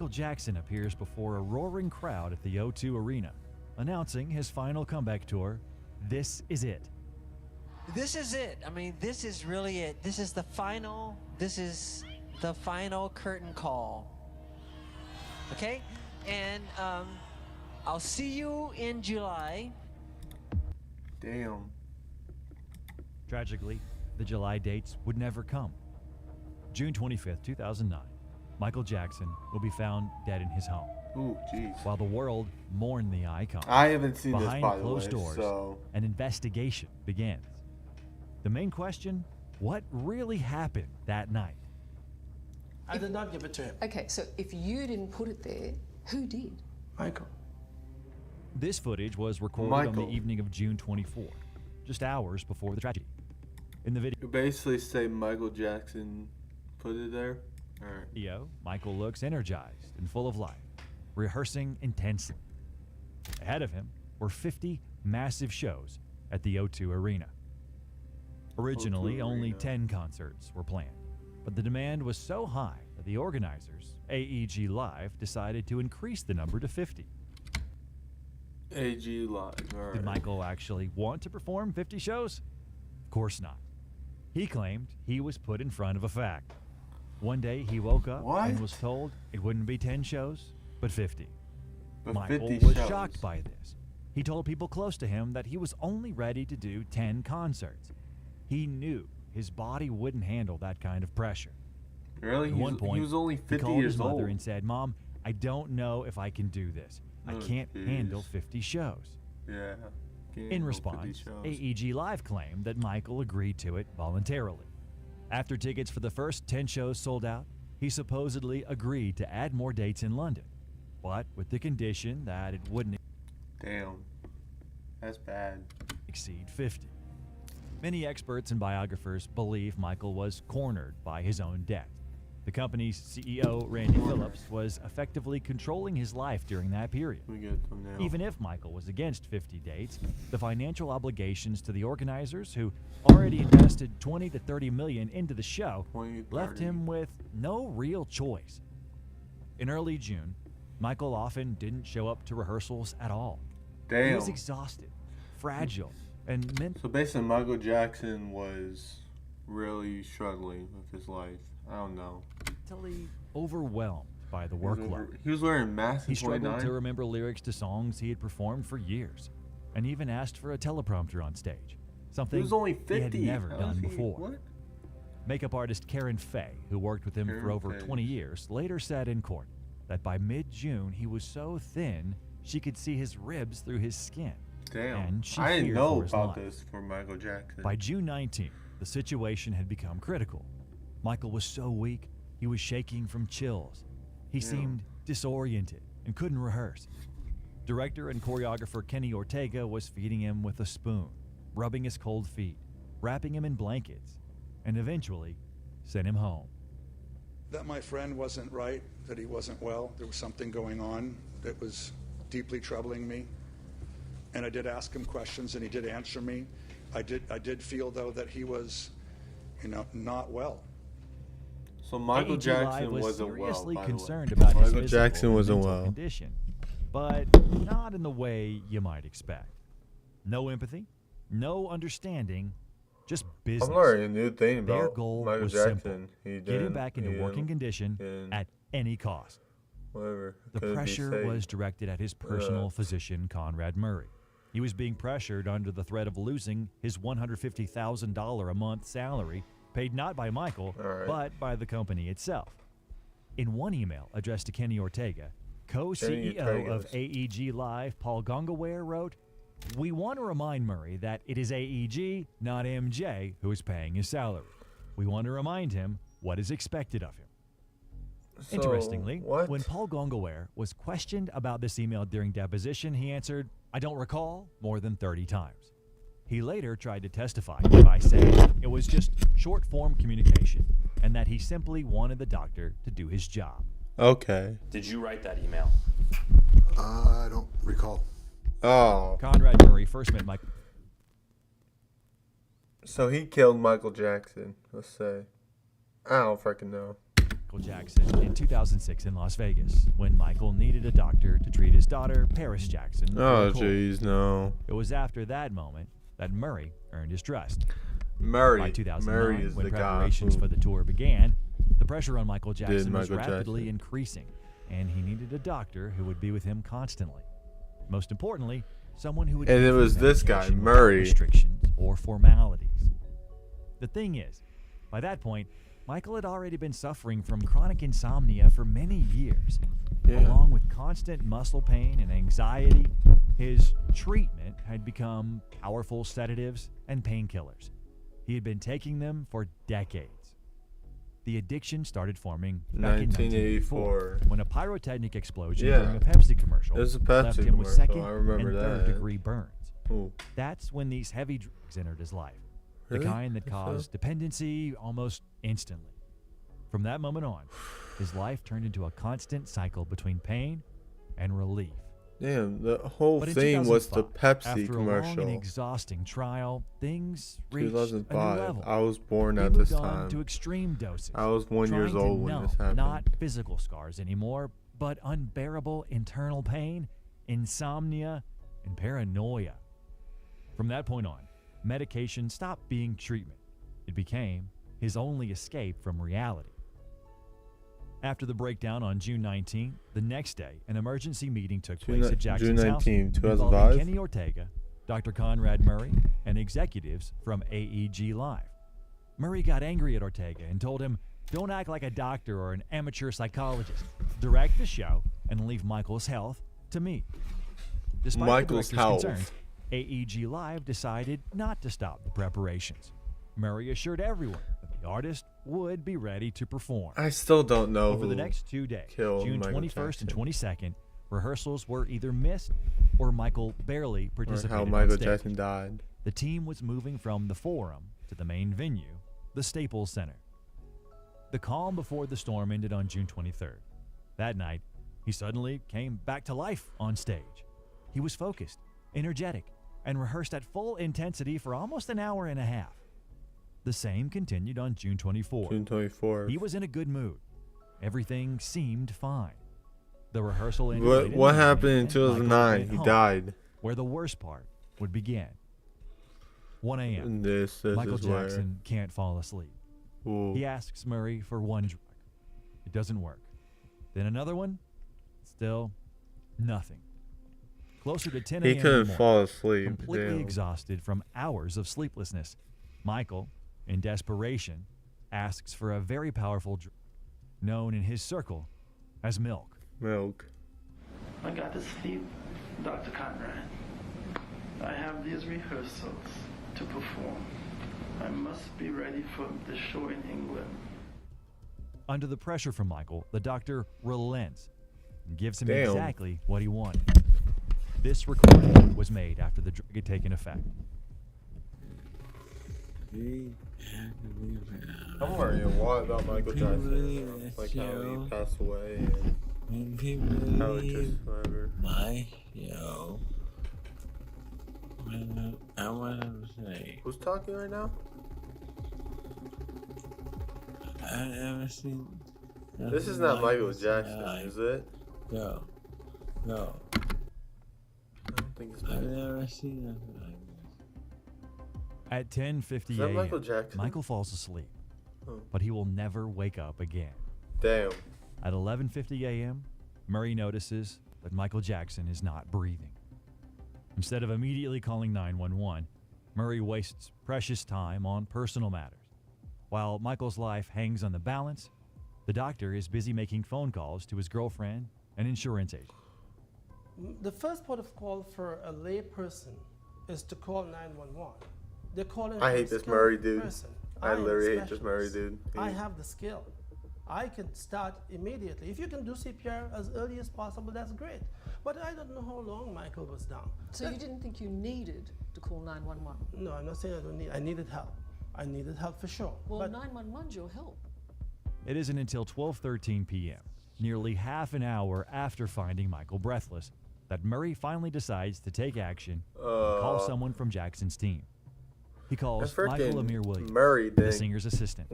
Michael Jackson appears before a roaring crowd at the O2 Arena, announcing his final comeback tour, This Is It. This is it. I mean, this is really it. This is the final curtain call. Okay? And I'll see you in July. Damn. Tragically, the July dates would never come. June 25th, 2009, Michael Jackson will be found dead in his home. Ooh, jeez. While the world mourned the icon, I haven't seen this, behind by the way, closed doors, so... an investigation begins. The main question, what really happened that night? I did not give it to him. Okay, so if you didn't put it there, who did? Michael. This footage was recorded on the evening of June 24, just hours before the tragedy. In the You basically say Michael Jackson put it there? Alright. video, Michael looks energized and full of life, rehearsing intensely. Ahead of him were 50 massive shows at the O2 Arena. Originally, O2 only Arena. 10 concerts were planned, but the demand was so high that the organizers, AEG Live, decided to increase the number to 50. AG Live. Alright. Did Michael actually want to perform 50 shows? Of course not. He claimed he was put in front of a fact. One day he woke up and What? was told it wouldn't be 10 shows, but 50. But Michael 50 was shows. shocked by this. He told people close to him that he was only ready to do 10 concerts. He knew his body wouldn't handle that kind of pressure. Really? At one point, he was only he 50 called years his mother old. and said, "Mom, I don't know if I can do this. I Oh, can't jeez. handle 50 shows." Yeah. Can't In handle 50 response, shows. AEG Live claimed that Michael agreed to it voluntarily. After tickets for the first 10 shows sold out, he supposedly agreed to add more dates in London, but with the condition that it wouldn't Damn. That's bad. exceed 50. Many experts and biographers believe Michael was cornered by his own debt. The company's CEO, Randy Phillips, was effectively controlling his life during that period. We get them now. Even if Michael was against 50 dates, the financial obligations to the organizers, who already invested 20 to 30 million into the show, 20, left 30. him with no real choice. In early June, Michael often didn't show up to rehearsals at all. He Damn. was exhausted, fragile, and So basically, Michael Jackson was really struggling with his life. I don't know. mentally overwhelmed by the He was workload. He was wearing masks He in struggled 29. to remember lyrics to songs he had performed for years, and even asked for a teleprompter on stage, something He was only he 50. had never How done is he- before. What? Makeup artist Karen Fay, who worked with him for Karen over Fay. 20 years, later said in court that by mid-June he was so thin she could see his ribs through his skin. Damn. And she I didn't feared know for his about life. this for Michael Jackson. By June 19th, the situation had become critical. Michael was so weak, he was shaking from chills. He Yeah. seemed disoriented and couldn't rehearse. Director and choreographer Kenny Ortega was feeding him with a spoon, rubbing his cold feet, wrapping him in blankets, and eventually sent him home. That my friend wasn't right, that he wasn't well. There was something going on that was deeply troubling me. And I did ask him questions and he did answer me. I did feel though that he was, not well. So Michael AEG Live Jackson was wasn't well, seriously by the way. concerned about his Michael physical Jackson and wasn't mental well. condition, but not in the way you might expect. No empathy, no understanding, just business. I'm learning a new thing Their about goal Michael was Jackson. simple: He get him didn't- back he into didn't- working condition didn't- at any cost. Whatever. The Couldn't be pressure saved. was directed at his personal physician, Conrad Murray. He was being pressured under the threat of losing his $150,000 a month salary, paid not by Michael, All right. but by the company itself. In one email addressed to Kenny Ortega, co-CEO of Ortega's. AEG Live, Paul Gongaware, wrote, "We want to remind Murray that it is AEG, not MJ, who is paying his salary. We want to remind him what is expected of him." So, Interestingly, what? when Paul Gongaware was questioned about this email during deposition, he answered, "I don't recall," more than 30 times. He later tried to testify by saying it was just short-form communication and that he simply wanted the doctor to do his job. Okay. Did you write that email? I don't recall. Oh. Conrad Murray first met Mike. So he killed Michael Jackson, let's say. I don't freaking know. Michael Jackson in 2006 in Las Vegas when Michael needed a doctor to treat his daughter, Paris Jackson. for Oh, a cold. jeez, no. It was after that moment that Murray earned his trust. By Murray 2009, is when the guy preparations who for the tour began, the pressure on Michael Jackson was Michael rapidly Jackson. increasing, and he needed a doctor who would be with him constantly. Most importantly, someone who would And give it him was this guy, medication without Murray. restrictions or formalities. The thing is, by that point, Michael had already been suffering from chronic insomnia for many years. Yeah. Along with constant muscle pain and anxiety, his treatment had become powerful sedatives and painkillers. He had been taking them for decades. The addiction started forming back in 1984 when a pyrotechnic explosion Yeah. during a Pepsi commercial It was a left Pepsi him with commercial, second I remember and that. third-degree burns. Ooh. That's when these heavy drugs entered his life, Really? the kind that What's caused up? dependency almost instantly. From that moment on, his life turned into a constant cycle between pain and relief. Damn, the whole But in thing was the 2005, Pepsi after a long and commercial. exhausting trial, things reached a new 2005. level. I was born He at this moved on time. to extreme doses. I was 1 year trying to old when numb this happened. not physical scars anymore, but unbearable internal pain, insomnia, and paranoia. From that point on, medication stopped being treatment. It became his only escape from reality. After the breakdown on June 19, the next day, an emergency meeting took place at Jackson's June house 19, involving 2005? Kenny Ortega, Dr. Conrad Murray, and executives from AEG Live. Murray got angry at Ortega and told him, "Don't act like a doctor or an amateur psychologist. Direct the show and leave Michael's health to me." Despite Michael's the director's health. concerns, AEG Live decided not to stop the preparations. Murray assured everyone that the artist would be ready to perform. I still don't know Over the who next 2 days, killed June Michael 21st and Jackson. 22nd, rehearsals were either missed or Michael barely or participated how on Michael stage. Jackson died. The team was moving from the Forum to the main venue, the Staples Center. The calm before the storm ended on June 23rd. That night, he suddenly came back to life on stage. He was focused, energetic, and rehearsed at full intensity for almost an hour and a half. The same continued on June 24th. June 24th. He was in a good mood. Everything seemed fine. The rehearsal ended late in What the happened in evening, and Michael 2009? went He home, died. where the worst part would begin. 1 a.m. And this Michael is Jackson can't fall asleep. where. Ooh. He asks Murray for one drug. It doesn't work. Then another one. Still nothing. Closer to 10 He a.m. in the couldn't morning, fall asleep. completely Damn. exhausted from hours of sleeplessness, Michael, in desperation, asks for a very powerful drug, known in his circle as milk. Milk. I got to sleep, Dr. Conrad. I have these rehearsals to perform. I must be ready for the show in England. Under the pressure from Michael, the doctor relents and gives him Damn. exactly what he wanted. This recording was made after the drug had taken effect. I'm worrying a lot about Michael Jackson. Like how he passed away and how it just whatever. My yo. I want to say, Who's talking right now? I never seen. This is not Michael Jackson, is it? Go. I don't think it's I've Michael. never seen nothing like At 10:50 Is that a.m., Michael Jackson? Michael falls asleep, Oh. but he will never wake up again. Damn. At 11:50 a.m., Murray notices that Michael Jackson is not breathing. Instead of immediately calling 911, Murray wastes precious time on personal matters. While Michael's life hangs on the balance, the doctor is busy making phone calls to his girlfriend and insurance agent. The first port of call for a lay person is to call 911. They're calling. I for hate a this skilled Murray dude. person. I am a literally hate this specialist. Murray dude. I He- have the skill. I can start immediately. If you can do CPR as early as possible, that's great. But I don't know how long Michael was down. So you didn't think you needed to call 911? No, I'm not saying I don't need. I needed help. I needed help for sure. Well, but 911's your help. It isn't until 12:13 p.m., nearly half an hour after finding Michael breathless, that Murray finally decides to take action and call someone from Jackson's team. He calls That Michael freaking Amir Williams, Murray the thing. singer's assistant.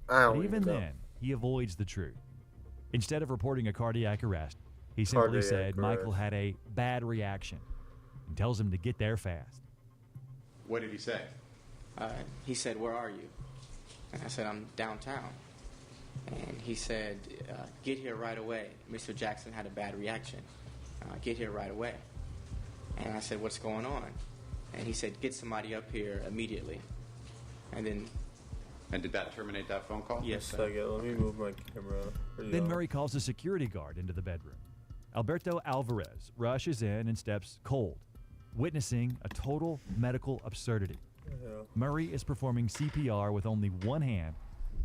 I don't But even know. then, he avoids the truth. Instead of reporting a cardiac arrest, he simply Cardiac said Michael arrest. had a bad reaction and tells him to get there fast. What did he say? He said, "Where are you?" And I said, "I'm downtown." And he said, "Get here right away. Mr. Jackson had a bad reaction. Get here right away." And I said, "What's going on?" And he said, "Get somebody up here immediately." And then... And did that terminate that phone call? Yes, sir. Second, let me move my camera. Then Murray calls a security guard into the bedroom. Alberto Alvarez rushes in and steps cold, witnessing a total medical absurdity. Yeah. Murray is performing CPR with only one hand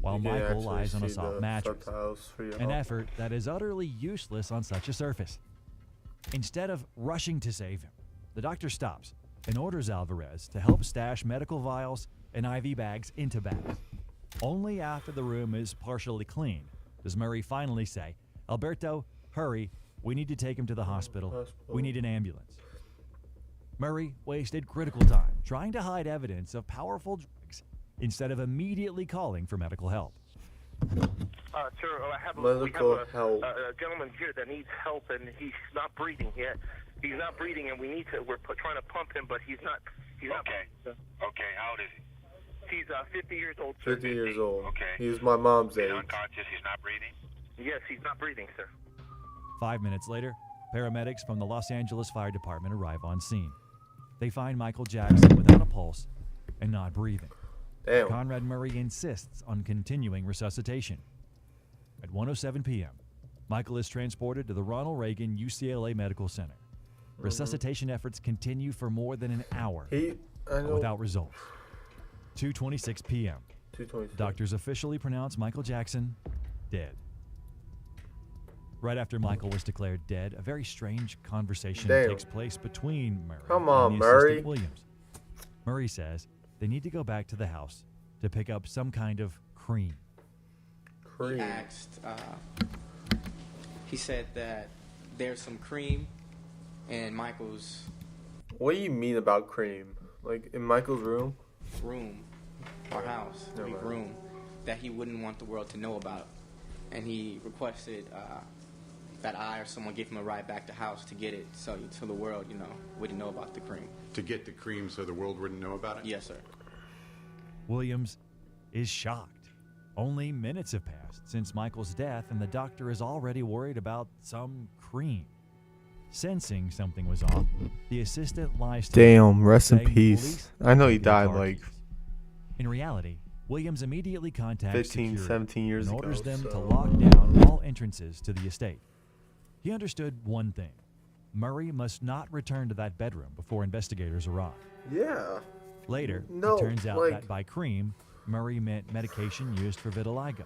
while You can Michael actually lies on a see soft the mattress. subtitles for your An help. effort that is utterly useless on such a surface. Instead of rushing to save him, the doctor stops and orders Alvarez to help stash medical vials and IV bags into bags. Only after the room is partially cleaned does Murray finally say, "Alberto, hurry, we need to take him to the hospital. We need an ambulance." Murray wasted critical time trying to hide evidence of powerful drugs instead of immediately calling for medical help. Sir, we have help. a gentleman here that needs help, and he's not breathing yet. He's not breathing, and we're trying to pump him, but he's not. Okay. Okay, how old is he? He's 50 years old, sir. 50 years old. Okay. He's my mom's He's age. unconscious, he's not breathing? Yes, he's not breathing, sir. 5 minutes later, paramedics from the Los Angeles Fire Department arrive on scene. They find Michael Jackson without a pulse and not breathing. Damn. Conrad Murray insists on continuing resuscitation. At 1:07 p.m., Michael is transported to the Ronald Reagan UCLA Medical Center. Resuscitation efforts continue for more than an hour, but without results. 2:26 p.m. 2:26. Doctors officially pronounce Michael Jackson dead. Right after Michael was declared dead, a very strange conversation Damn. takes place between Murray Come on, and the Murray. assistant Williams. Murray says they need to go back to the house to pick up some kind of cream. He asked, he said that there's some cream in Michael's What do you mean about cream? Like in Michael's room? room, or house, Never mind. room, that he wouldn't want the world to know about. And he requested that I or someone give him a ride back to house to get it so the world, wouldn't know about the cream. To get the cream so the world wouldn't know about it? Yes, sir. Williams is shocked. Only minutes have passed since Michael's death, and the doctor is already worried about some cream. Sensing something was off, the assistant lies to Damn, rest in saying peace. police I know he taking the died car like keys. In reality, Williams immediately contacts 15, security 17 years and ago. orders them to so- lock down all entrances to the estate. He understood one thing. Murray must not return to that bedroom before investigators arrive. Yeah. Later, No, it turns out like- that by cream, Murray meant medication used for vitiligo.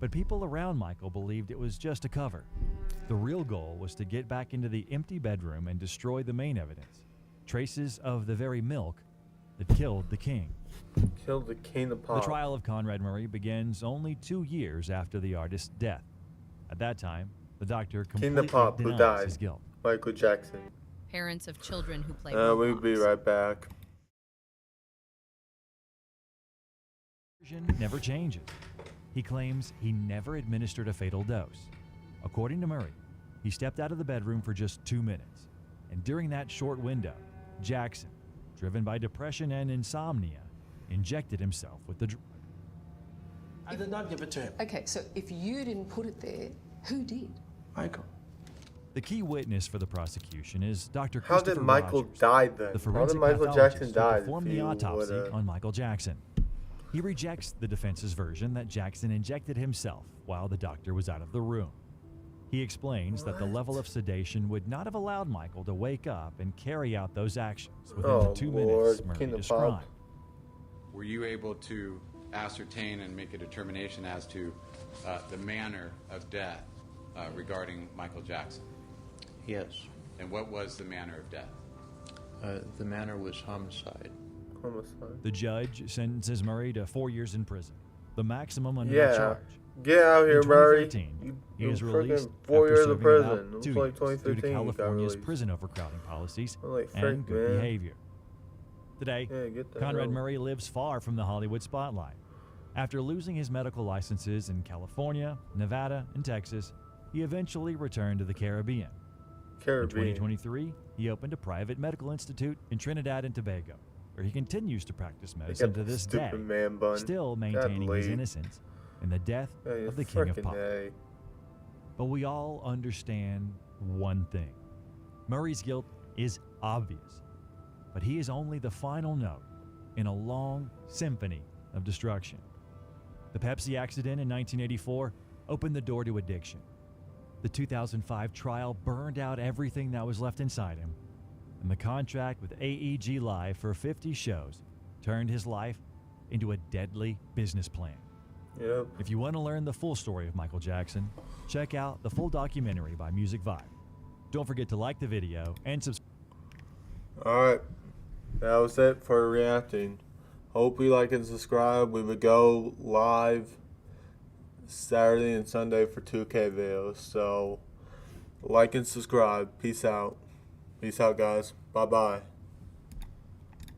But people around Michael believed it was just a cover. The real goal was to get back into the empty bedroom and destroy the main evidence, traces of the very milk that killed the king. Killed the king of The pop. trial of Conrad Murray begins only 2 years after the artist's death. At that time, the doctor King completely of pop who denies died. his guilt. Michael Jackson. Parents of children who play We'll be Roblox. right back. Version never changes. He claims he never administered a fatal dose. According to Murray, he stepped out of the bedroom for just 2 minutes. And during that short window, Jackson, driven by depression and insomnia, injected himself with the drug. I did not give it to him. Okay, so if you didn't put it there, who did? Michael. The key witness for the prosecution is Dr. How did Christopher Michael Rogers, die then? the How forensic did Michael pathologist Jackson who die? performed if the he autopsy would've- on Michael Jackson. He rejects the defense's version that Jackson injected himself while the doctor was out of the room. He explains that the level of sedation would not have allowed Michael to wake up and carry out those actions within the 2 minutes Lord, Murray King of described. Pop. Were you able to ascertain and make a determination as to the manner of death regarding Michael Jackson? Yes. And what was the manner of death? The manner was homicide. Homicide. The judge sentences Murray to 4 years in prison, the maximum under Yeah. the charge. Get out here, In Murray. 2013, he You is freaking released 4 after years of serving prison. about It was 2 like years due to 2015 he got California's released. prison overcrowding policies Like, and frick, good man. behavior. Today, Yeah, get the Conrad hell. Murray lives far from the Hollywood spotlight. After losing his medical licenses in California, Nevada, and Texas, he eventually returned to the Caribbean. In 2023, he opened a private medical institute in Trinidad and Tobago, where he continues to practice medicine to this day, still maintaining his innocence in the death of the King of Pop. But we all understand one thing. Murray's guilt is obvious, but he is only the final note in a long symphony of destruction. The Pepsi accident in 1984 opened the door to addiction. The 2005 trial burned out everything that was left inside him, and the contract with AEG Live for 50 shows turned his life into a deadly business plan. Yep. If you want to learn the full story of Michael Jackson, check out the full documentary by Music Vibe. Don't forget to like the video and subscribe. Alright, that was it for reacting. Hope you like and subscribe. We would go live Saturday and Sunday for 2K videos. So, like and subscribe. Peace out. Peace out, guys. Bye-bye.